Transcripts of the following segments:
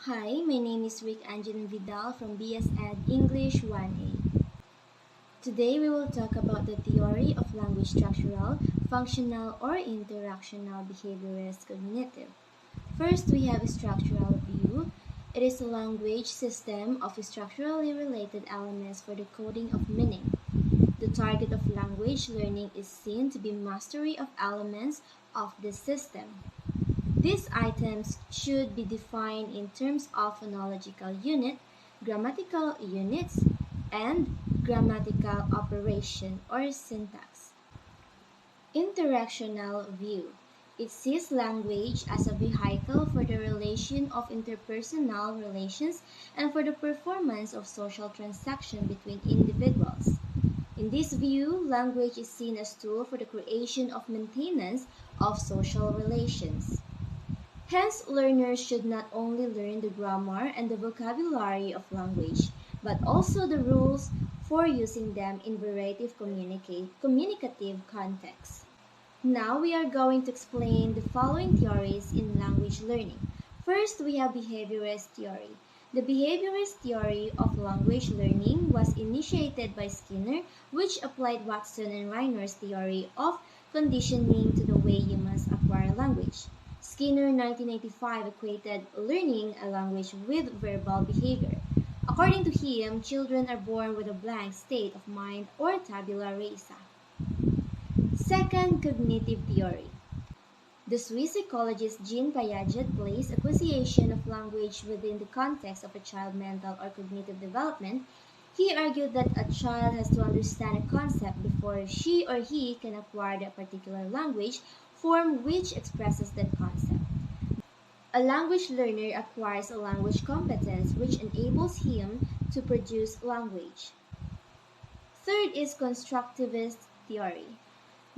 Hi, my name is Rick Anjan Vidal from BS Ed English 1A. Today we will talk about the theory of language structural, functional, or interactional behaviorist cognitive. First, we have a structural view. It is a language system of structurally related elements for the coding of meaning. The target of language learning is seen to be mastery of elements of the system. These items should be defined in terms of phonological unit, grammatical units, and grammatical operation or syntax. Interactional view. It sees language as a vehicle for the relation of interpersonal relations and for the performance of social transaction between individuals. In this view, language is seen as tool for the creation of maintenance of social relations. Hence, learners should not only learn the grammar and the vocabulary of language, but also the rules for using them in communicative contexts. Now we are going to explain the following theories in language learning. First, we have behaviorist theory. The behaviorist theory of language learning was initiated by Skinner, which applied Watson and Reiner's theory of conditioning to the way humans acquire language. Skinner 1985 equated learning a language with verbal behavior. According to him, children are born with a blank state of mind or tabula rasa. Second, cognitive theory. The Swiss psychologist Jean Piaget placed acquisition of language within the context of a child's mental or cognitive development. He argued that a child has to understand a concept before she or he can acquire the particular language form which expresses that concept. A language learner acquires a language competence which enables him to produce language. Third is constructivist theory.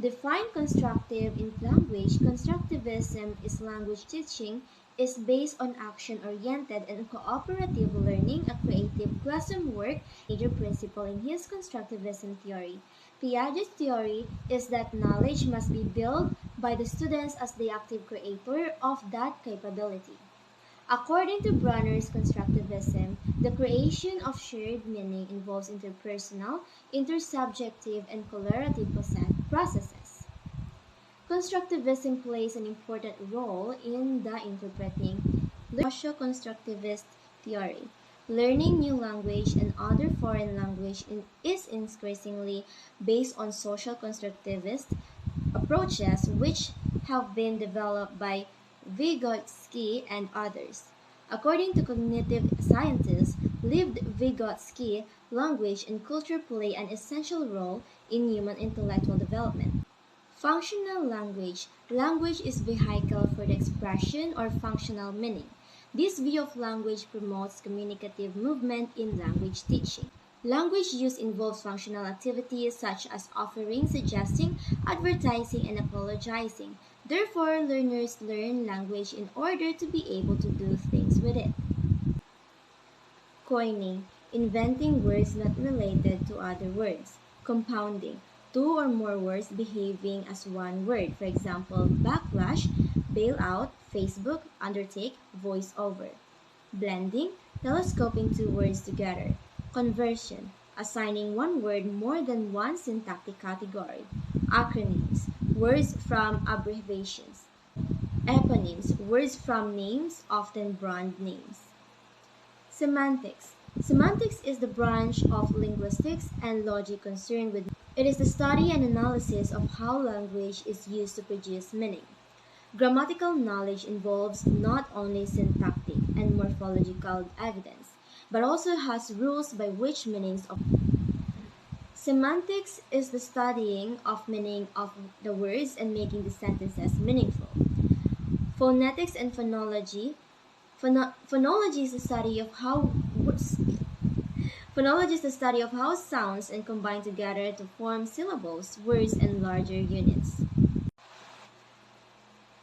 Define constructive in language. Constructivism is language teaching is based on action-oriented and cooperative learning, a creative classroom work, major principle in his constructivism theory. Piaget's theory is that knowledge must be built by the students as the active creator of that capability. According to Brunner's constructivism, the creation of shared meaning involves interpersonal, intersubjective, and collaborative processes. Constructivism plays an important role in the interpreting socio-constructivist theory. Learning new language and other foreign language is increasingly based on social constructivist approaches which have been developed by Vygotsky and others. According to cognitive scientists, lived Vygotsky, language and culture play an essential role in human intellectual development. Functional language. Language is vehicle for the expression or functional meaning. This view of language promotes communicative movement in language teaching. Language use involves functional activities such as offering, suggesting, advertising, and apologizing. Therefore, learners learn language in order to be able to do things with it. Coining, inventing words not related to other words. Compounding, two or more words behaving as one word. For example, backlash, bailout, Facebook, undertake, voiceover. Blending, telescoping two words together. Conversion, assigning one word more than one syntactic category. Acronyms, words from abbreviations. Eponyms, words from names, often brand names. Semantics. Semantics is the branch of linguistics and logic concerned with it is the study and analysis of how language is used to produce meaning. Grammatical knowledge involves not only syntactic and morphological evidence, but also has rules by which meanings of semantics is the studying of meaning of the words and making the sentences meaningful. Phonetics and phonology. Phonology is the study of how Phonology is the study of how sounds and combine together to form syllables, words, and larger units.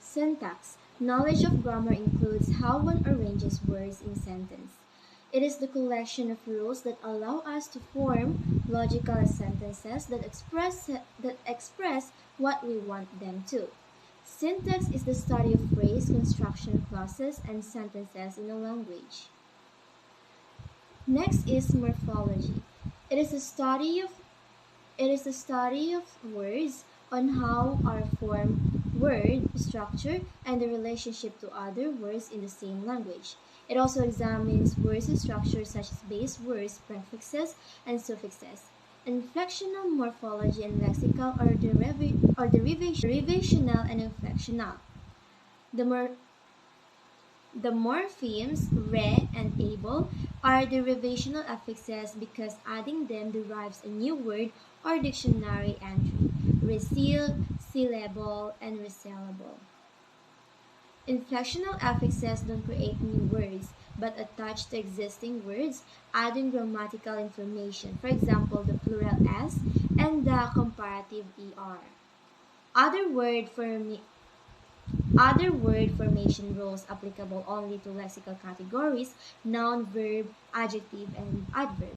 Syntax. Knowledge of grammar includes how one arranges words in sentence. It is the collection of rules that allow us to form logical sentences that express what we want them to. Syntax is the study of phrase construction, clauses, and sentences in a language. Next is morphology. It is the study of It is the study of words on how are formed, word structure, and the relationship to other words in the same language. It also examines words structures such as base words, prefixes, and suffixes. Inflectional morphology and lexical are derivational and inflectional. The, more, the morphemes re and able are derivational affixes because adding them derives a new word or dictionary entry. Reseal, sealable, and resellable. Inflectional affixes don't create new words but attach to existing words, adding grammatical information, for example, the plural s and the comparative er. Other word formi- Other word formation rules applicable only to lexical categories, noun, verb, adjective, and adverb.